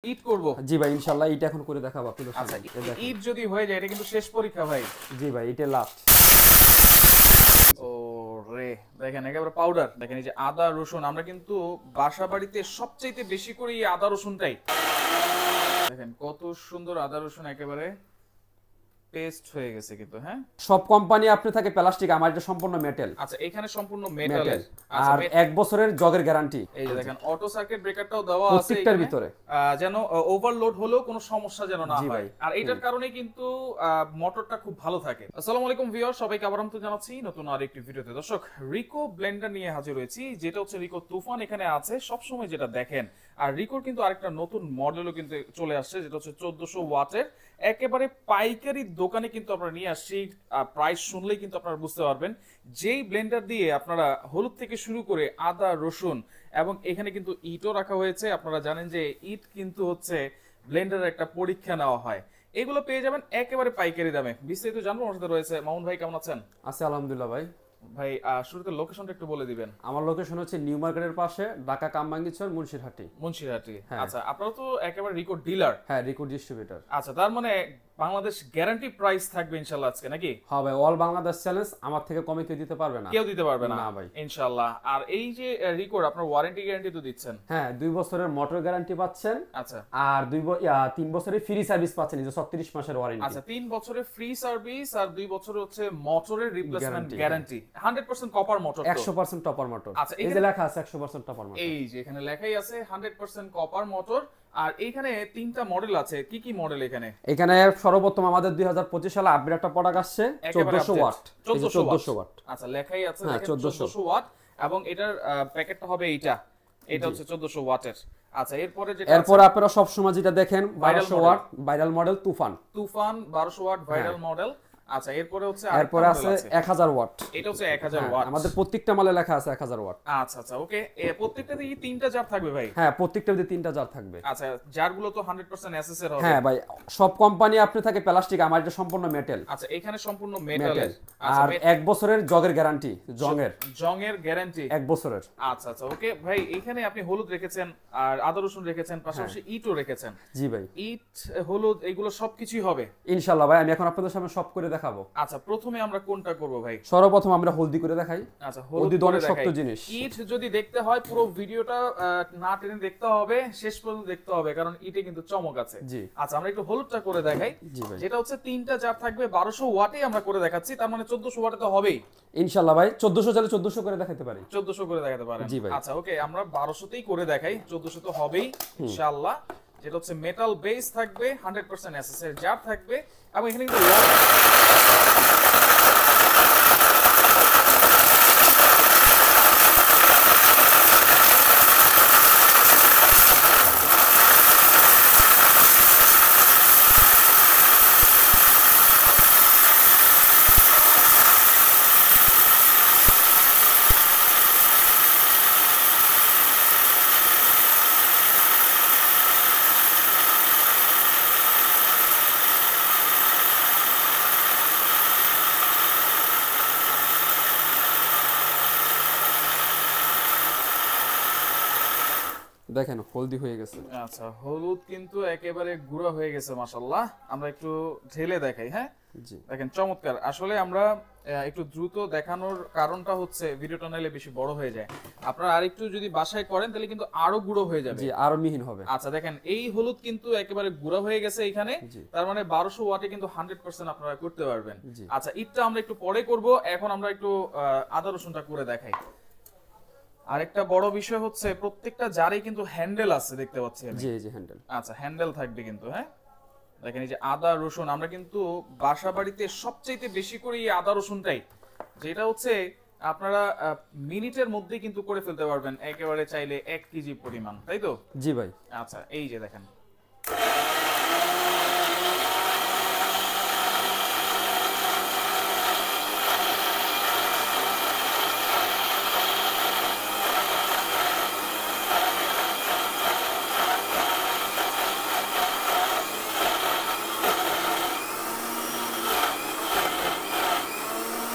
ঈদ করব। জি ভাই ইনশাআল্লাহ এটা এখন করে দেখাবো আপনাদের আচ্ছা সামনে। ঈদ যদি হয়ে যায় এটা কিন্তু শেষ পরীক্ষা ভাই। জি ভাই এটা লাস্ট। ও রে দেখেন একেবারে পাউডার। দেখেন এই যে আদা রসুন, আমরা কিন্তু বাসা বাড়িতে সবচেয়ে বেশি করে এই আদা রসুনটাই দেখেন কত সুন্দর আদা রসুন একেবারে পেস্ট হয়ে গেছে কিন্তু। হ্যাঁ, সব কোম্পানি আপনি থাকে প্লাস্টিক, আমার এটা সম্পূর্ণ মেটাল। আচ্ছা এখানে সম্পূর্ণ মেটালের আর 1 বছরের জগের গ্যারান্টি। এই যে দেখেন অটো সার্কিট ব্রেকারটাও দেওয়া আছে প্রত্যেকটার ভিতরে, যেন ওভারলোড হলেও কোনো সমস্যা যেন না হয়। ভাই। আর এটার কারণে কিন্তু মোটরটা খুব ভালো থাকে। আসসালামু আলাইকুম ভিউয়ার, সবাইকে আবার আমন্ত্রণ জানাচ্ছি নতুন আরেকটি ভিডিওতে। দর্শক, রিকো ব্লেন্ডার নিয়ে হাজির হয়েছি, যেটা হচ্ছে রিকো তুফান। এখানে আছে সব সময় যেটা দেখেন। আর রিকোর কিন্তু আরেকটা নতুন মডেলও কিন্তু চলে আসছে, যেটা হচ্ছে 1400 ওয়াটের। একেবারে পাইকারি দোকানে কিন্তু আপনারা নিয়ে আসছি। প্রাইস শুনলেই কিন্তু আপনারা বুঝতে পারবেন যেই ব্লেন্ডার দিয়ে আপনারা হলুদ থেকে শুরু করে আদা রসুন এবং এখানে কিন্তু ইটও রাখা হয়েছে। আপনারা জানেন যে ইট কিন্তু হচ্ছে ব্লেন্ডারের একটা পরীক্ষা নেওয়া হয়। এগুলো পেয়ে যাবেন একেবারে পাইকারি দামে। বিস্তারিত জানবো, আমার সাথে রয়েছে মামুন ভাই। কেমন আছেন? আছে আলহামদুলিল্লাহ ভাই। ভাই শুরুতে লোকেশনটা একটু বলে দিবেন। আমার লোকেশন হচ্ছে নিউ মার্কেটের পাশে, ঢাকা কামরাঙ্গীরচর, মুন্সিরহাটি। মুন্সিরহাটি। হ্যাঁ। আচ্ছা, আপনারা তো একেবারে রিকো ডিলার। হ্যাঁ, রিকো ডিস্ট্রিবিউটর। আচ্ছা, তার মানে বাংলাদেশ গ্যারান্টি প্রাইস থাকবে ইনশাআল্লাহ আজকে, নাকি? হ্যাঁ ভাই, অল বাংলাদেশ চ্যালেঞ্জ। আমার থেকে কমে কেউ দিতে পারবে না, কেউ দিতে পারবে না। না ভাই, ইনশাআল্লাহ। আর এই যে রিকোর আপনার ওয়ারেন্টি গ্যারান্টি তো দিচ্ছেন। হ্যাঁ 2 বছরের মোটর গ্যারান্টি পাচ্ছেন। আচ্ছা, আর 3 বছরের ফ্রি সার্ভিস পাচ্ছেন, এই যে 36 মাসের ওয়ারেন্টি। আচ্ছা 3 বছরের ফ্রি সার্ভিস আর 2 বছরের হচ্ছে মোটরের replacement guarantee. 100% copper motor, 100% topper motor. আচ্ছা, এই যে লেখা আছে 100% টপার মোটর। এই যে এখানে লেখাই আছে 100% কপার মোটর। আর এইখানে 3টা মডেল আছে। কি কি মডেল এখানে? এখানে সর্বপ্রথম আমাদের 2025 সালে আপডেট একটা প্রোডাক্ট আসছে 1400 ওয়াট। 1400 ওয়াট। আচ্ছা, লেখাই আছে দেখেন 1400 ওয়াট। এবং এটার প্যাকেটটা হবে এটা হচ্ছে 1400 ওয়াটের। আচ্ছা, এরপর আপনারা সব সময় যেটা দেখেন 1200 ওয়াট ভাইরাল মডেল তুফান 1200 ওয়াট ভাইরাল মডেল। আচ্ছা, এরপরে আছে 1000 ওয়াট। এটা হচ্ছে 1000 ওয়াট। আমাদের প্রত্যেকটা মালে লেখা আছে 1000 ওয়াট। আচ্ছা আচ্ছা, ওকে। প্রত্যেকটাতে কি 3টা জার থাকবে ভাই? হ্যাঁ, প্রত্যেকটাতে 3টা জার থাকবে। আচ্ছা, জারগুলো তো 100% এসএস এর হবে। হ্যাঁ ভাই, সব কোম্পানি আপনি থাকে প্লাস্টিক, আমার এটা সম্পূর্ণ মেটাল। আচ্ছা, এখানে সম্পূর্ণ মেটালের। আর 1 বছরের জগের গ্যারান্টি। জংয়ের গ্যারান্টি 1 বছরের। আচ্ছা আচ্ছা, ওকে ভাই। এখানে আপনি হলুদ রেখেছেন আর আদা রসুন রেখেছেন, পাশাপাশি ইটও রেখেছেন। জি ভাই, ইট হলুদ এগুলো সবকিছুই হবে ইনশাআল্লাহ ভাই। আমি এখন আপনাদের সামনে সব করে দেখাবো। আচ্ছা, প্রথমে আমরা কোনটা করব ভাই? সর্বপ্রথম আমরা হলদি করে দেখাই। আচ্ছা, হলদি অনেক শক্ত জিনিস। ইট যদি দেখতে হয় পুরো ভিডিওটা না টেনে দেখতে হবে, শেষ পর্যন্ত দেখতে হবে, কারণ ইটে কিন্তু চমক আছে। জি। আচ্ছা, আমরা একটু হলুদটা করে দেখাই। যেটা হচ্ছে 3টা জার থাকবে, 1200 ওয়াটে আমরা করে দেখাচ্ছি। তার মানে 1400 ওয়াটে তো হবেই ইনশাআল্লাহ ভাই। 1400 চাইলে 1400 করে দেখাতে পারি। 1400 করে দেখাতে পারেন। জি ভাই। আচ্ছা, ওকে, আমরা 1200 তেই করে দেখাই। 1400 তো হবেই ইনশাআল্লাহ। যেটা হচ্ছে মেটাল বেস থাকবে, 100% এসএস এর জার থাকবে। এবং এখানে কিন্তু দেখেন হলদি হয়ে গেছে। আচ্ছা, হলুদ কিন্তু একেবারে গুঁড়া হয়ে গেছে মাশাআল্লাহ। আমরা একটু ঢেলে দেখাই। হ্যাঁ জি, দেখেন চমৎকার। আসলে আমরা একটু দ্রুত দেখানোর কারণটা হচ্ছে ভিডিওটা নাইলে বেশি বড় হয়ে যায়। আপনারা আরেকটু যদি বাসায় করেন তাহলে কিন্তু আরো গুঁড়ো হয়ে যাবে। জি, আরো মিহিন হবে। আচ্ছা, দেখেন এই হলুদ কিন্তু একেবারে গুঁড়া হয়ে গেছে এখানে। তার মানে 1200 ওয়াটে কিন্তু 100% আপনারা করতে পারবেন। আচ্ছা, ইটটা আমরা একটু পরে করব, এখন আমরা একটু আদা রসুনটা করে দেখাই। আরেকটা বড় বিষয় হচ্ছে প্রত্যেকটা জারেই কিন্তু হ্যান্ডেল আছে, দেখতে পাচ্ছি আমি। জি, এই যে হ্যান্ডেল। আচ্ছা, হ্যান্ডেল থাকবে কিন্তু। হ্যাঁ দেখেন এই যে আদা রসুন, আমরা কিন্তু বাসা বাড়িতে সবচেয়ে বেশি করে এই আদা রসুনটাই, যেটা হচ্ছে আপনারা মিনিটের মধ্যে কিন্তু করে ফেলতে পারবেন, একেবারে চাইলে 1 কেজি পরিমাণ, তাই তো? জি ভাই। আচ্ছা, এই যে দেখেন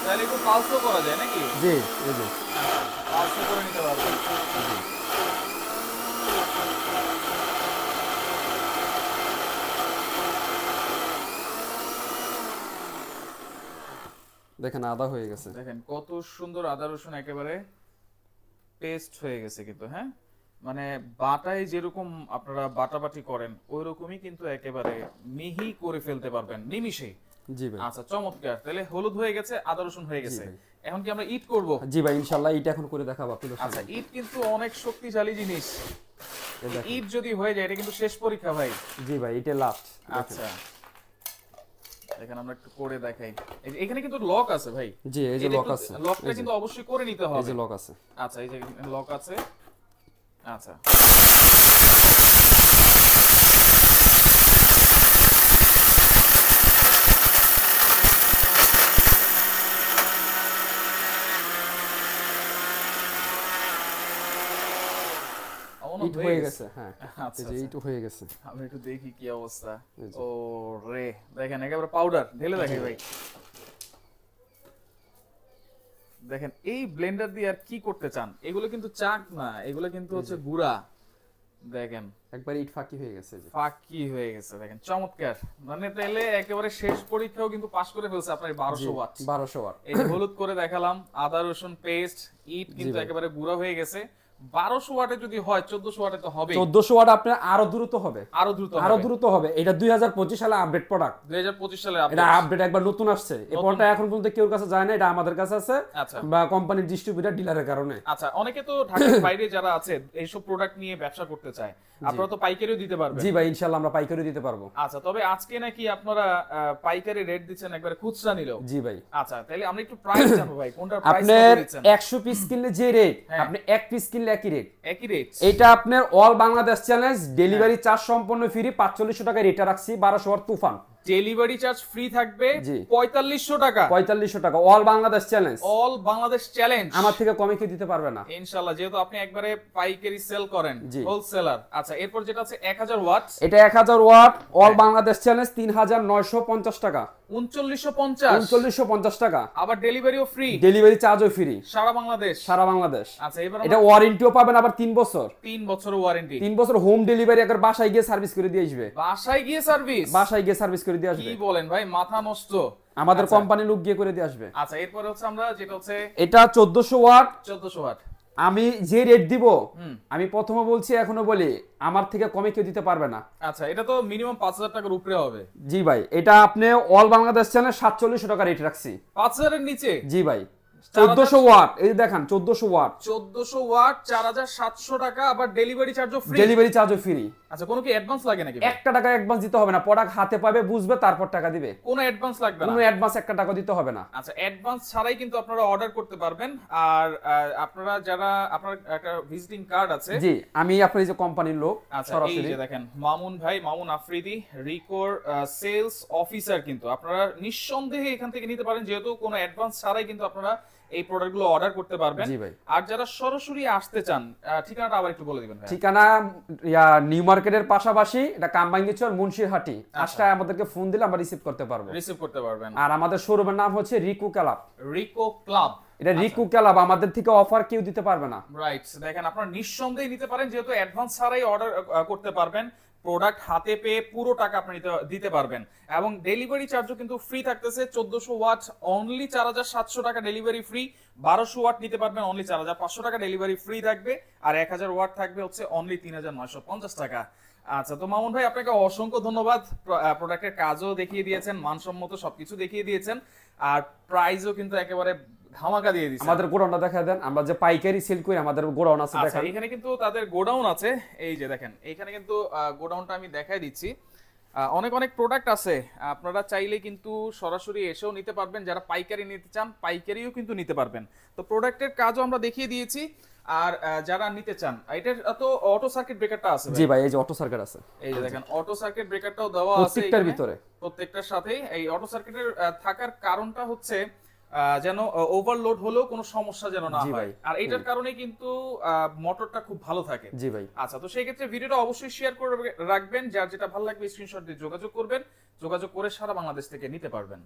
তাহলে একটু পালসও করা যায় নাকি? জি, এই যে পালসও করে নিতে পারবেন। দেখেন আদা হয়ে গেছে। দেখেন কত সুন্দর আদা রসুন একেবারে পেস্ট হয়ে গেছে কিন্তু, হ্যাঁ মানে বাটায় যেরকম আপনারা বাটাবাটি করেন ওই রকমই কিন্তু একেবারে মিহি করে ফেলতে পারবেন নিমিষে। জি ভাই। আচ্ছা চমৎকার, তাহলে হলুদ হয়ে গেছে, আদা রসুন হয়ে গেছে, এখন কি আমরা ইট করব? জি ভাই ইনশাআল্লাহ এটা এখন করে দেখাবো আপনাদের আচ্ছা সামনে। ইট কিন্তু অনেক শক্তিশালী জিনিস, ইট যদি হয়ে যায় এটা কিন্তু শেষ পরীক্ষা ভাই। জি ভাই এটা লাস্ট। আচ্ছা এখানে আমরা একটু করে দেখাই, এখানে কিন্তু লক আছে ভাই। জি এই যে লক আছে, লকটা কিন্তু অবশ্যই করে নিতে হবে। এই যে লক আছে। আচ্ছা এই যে লক আছে। আচ্ছা ইট হয়ে গেছে, হ্যাঁ আচ্ছা এই যে ইট হয়ে গেছে। আমি একটু দেখি কি অবস্থা। ও রে দেখেন একেবারে পাউডার ঢেলে দেখি ভাই। দেখেন এই ব্লেন্ডার দিয়ে আর কি করতে চান, এগুলো কিন্তু চাক না, এগুলো কিন্তু হচ্ছে গুঁড়া। দেখেন একবার ইট ফাঁকি হয়ে গেছে, যে ফাঁকি হয়ে গেছে, দেখেন চমৎকার। মানে তাহলে একেবারে শেষ পরীক্ষাও কিন্তু পাস করে ফেলছে আপনার 1200 ওয়াট। 1200 ওয়াট। এই যে হলুদ করে দেখালাম, আদা রসুন পেস্ট, ইট কিন্তু একেবারে গুঁড়া হয়ে গেছে। 1200 ওয়াটে যদি হয় 1400 ওয়াটে তো হবে। 1400 ওয়াট আপনার আরো দ্রুত হবে, আরো দ্রুত আরো দ্রুত হবে। এটা 2025 সালে আপডেট প্রোডাক্ট, 2025 সালে এটা আপডেট একবার নতুন আসছে। এই পণ্যটা এখন পর্যন্ত কেউ কাছে যায় না, এটা আমাদের কাছে আছে আচ্ছা বা কোম্পানির ডিস্ট্রিবিউটর ডিলারের কারণে। আচ্ছা অনেকে তো ঢাকার বাইরে যারা আছে এইসব প্রোডাক্ট নিয়ে ব্যবসা করতে চায়, আপনারা তো পাইকারিও দিতে পারবেন। জি ভাই ইনশাআল্লাহ আমরা পাইকারি দিতে পারবো। আচ্ছা তবে আজকে নাকি আপনারা পাইকারি রেট দিচ্ছেন একবারে খুচরা নিলেও? জি ভাই। আচ্ছা তাহলে আমরা একটু প্রাইস জানবো ভাই, কোনটার প্রাইস কত আপনার দিচ্ছেন? 100 পিস কিনলে যে রেট, আপনি 1 পিস কিনলে একই রেট। একই রেট? এটা আপনার all Bangladesh challenge, delivery charge সম্পূর্ণ ফ্রি। 4500 টাকা রেটটা রাখছি। 1200 ওয়াট তুফান ডেলিভারি চার্জ ফ্রি থাকবে। জি। 4500 টাকা। 4500 টাকা all Bangladesh challenge. All Bangladesh challenge. আমার থেকে কমে কি দিতে পারবে না ইনশাআল্লাহ, যেহেতু আপনি একবারে পাইকারি সেল করেন, জি। হোলসেলার। আচ্ছা এরপর যেটা আছে 1000 ওয়াট, এটা 1000 ওয়াট অল বাংলাদেশ চ্যালেঞ্জ 3950 টাকা। 3950। 3950 টাকা। আবার ডেলিভারিও ফ্রি, ডেলিভারি চার্জও ফ্রি সারা বাংলাদেশ। সারা বাংলাদেশ। আচ্ছা এবার এটা ওয়ারেন্টিও পাবেন আবার 3 বছর। 3 বছরের ওয়ারেন্টি। 3 বছর হোম ডেলিভারি, একবার বাসায় গিয়ে সার্ভিস করে দিয়ে আসবে। বাসায় গিয়ে সার্ভিস? বাসায় গিয়ে সার্ভিস করে দিয়ে কি আসবে। বলেন ভাই, মাথা নষ্ট। আমাদের কোম্পানি লোক গিয়ে করে দিয়ে আসবে। আচ্ছা এরপরে হচ্ছে আমরা যেটা হচ্ছে এটা 1400 ওয়াট। 1400 ওয়াট আমি যে রেট দিব, আমি প্রথমে বলছি এখনো বলি, আমার থেকে কমে কেউ দিতে পারবে না। আচ্ছা এটা তো মিনিমাম 5000 টাকার উপরে হবে। জি ভাই, এটা আপনি অল বাংলাদেশ চ্যানেল 4700 টাকা রেট রাখছি। 5000 এর নিচে? জি ভাই। 1400 ওয়াট, এই দেখেন 1400 ওয়াট। 1400 ওয়াট 4700 টাকা, আবার ডেলিভারি চার্জও ফ্রি। ডেলিভারি চার্জও ফ্রি। আচ্ছা কোনো কি অ্যাডভান্স লাগে নাকি? 1 টাকা অ্যাডভান্স দিতে হবে না, প্রোডাক্ট হাতে পাবে, বুঝবে, তারপর টাকা দিবে। কোনো অ্যাডভান্স লাগবে না? কোনো অ্যাডভান্স 1 টাকা দিতে হবে না। আচ্ছা অ্যাডভান্স ছাড়াই কিন্তু আপনারা অর্ডার করতে পারবেন। আর আপনারা যারা, আপনার একটা ভিজিটিং কার্ড আছে? জি আমি আপনার এই যে কোম্পানির লোক আচ্ছা এই সরাসরি যে দেখেন মামুন ভাই, মামুন আফ্রিদি, রিকোর সেলস অফিসার, কিন্তু আপনারা নিঃসন্দেহে এখান থেকে নিতে পারেন, যেহেতু কোনো অ্যাডভান্স ছাড়াই কিন্তু আপনারা এই প্রোডাক্টগুলো অর্ডার করতে পারবেন। জি ভাই। আর যারা সরাসরি আসতে চান, ঠিকানাটা আবার একটু বলে দিবেন ভাই। ঠিকানা নিউ মার্কেটের পাশাপাশি, এটা কামবাঙ্গিচর মুন্সিরহাটি। আজকে আমাদেরকে ফোন দিলে আমরা রিসিভ করতে পারবো। রিসিভ করতে পারবেন। আর আমাদের শোরুমের নাম হচ্ছে রিকু ক্লাব। রিকো ক্লাব। এটা রিকু ক্লাব, আমাদের থেকে অফার কেউ দিতে পারবে না। রাইট, দেখেন আপনারা নিঃসন্দেহে নিতে পারেন, যেহেতু অ্যাডভান্স ছাড়াই অর্ডার করতে পারবেন। প্রোডাক্ট হাতে পেয়ে পুরো টাকা আপনি দিতে পারবেন, এবং ডেলিভারি চার্জও কিন্তু ফ্রি থাকতেছে। 1400 ওয়াট অনলি 4700 টাকা ডেলিভারি ফ্রি। 1200 ওয়াট নিতে পারবেন অনলি 4500 টাকা ডেলিভারি ফ্রি থাকবে। আর 1000 ওয়াট থাকবে হচ্ছে অনলি 3950 টাকা। আচ্ছা তো মামুন ভাই আপনাকে অসংখ্য ধন্যবাদ, প্রোডাক্টের কাজও দেখিয়ে দিয়েছেন, মানসম্মত সবকিছু দেখিয়ে দিয়েছেন, আর প্রাইসও কিন্তু একেবারে ধামাকা দিয়ে দিয়েছেন। আমাদের গোডাউনটা দেখায় দেন, আমরা যে পাইকারি সেল করি আমাদের গোডাউন আছে আচ্ছা দেখেন। এখানে কিন্তু তাদের গোডাউন আছে, এই যে দেখেন এখানে কিন্তু গোডাউনটা আমি দেখাই দিচ্ছি। অনেক অনেক প্রোডাক্ট আছে, আপনারা চাইলে কিন্তু সরাসরি এসেও নিতে পারবেন। যারা পাইকারি নিতে চান পাইকারিও কিন্তু নিতে পারবেন। তো প্রোডাক্টের কাজও আমরা দেখিয়ে দিয়েছি। আর যারা নিতে চান, এটার তো অটো সার্কিট ব্রেকারটা আছে? জি ভাই, এই যে অটো সার্কিট আছে, এই যে দেখেন অটো সার্কিট ব্রেকারটাও দেওয়া আছে প্রত্যেকটার ভিতরে, প্রত্যেকটার সাথেই। এই অটো সার্কিটের থাকার কারণটা হচ্ছে যেন ওভারলোড হলেও কোনো সমস্যা যেন না হয়, আর এটার কারণে কিন্তু মোটরটা খুব ভালো থাকে। জি ভাই। আচ্ছা তো সেই ক্ষেত্রে ভিডিওটা অবশ্যই শেয়ার করে রাখবেন, যার যেটা ভালো লাগবে স্ক্রিনশট দিয়ে যোগাযোগ করবেন, যোগাযোগ করে সারা বাংলাদেশ থেকে নিতে পারবেন।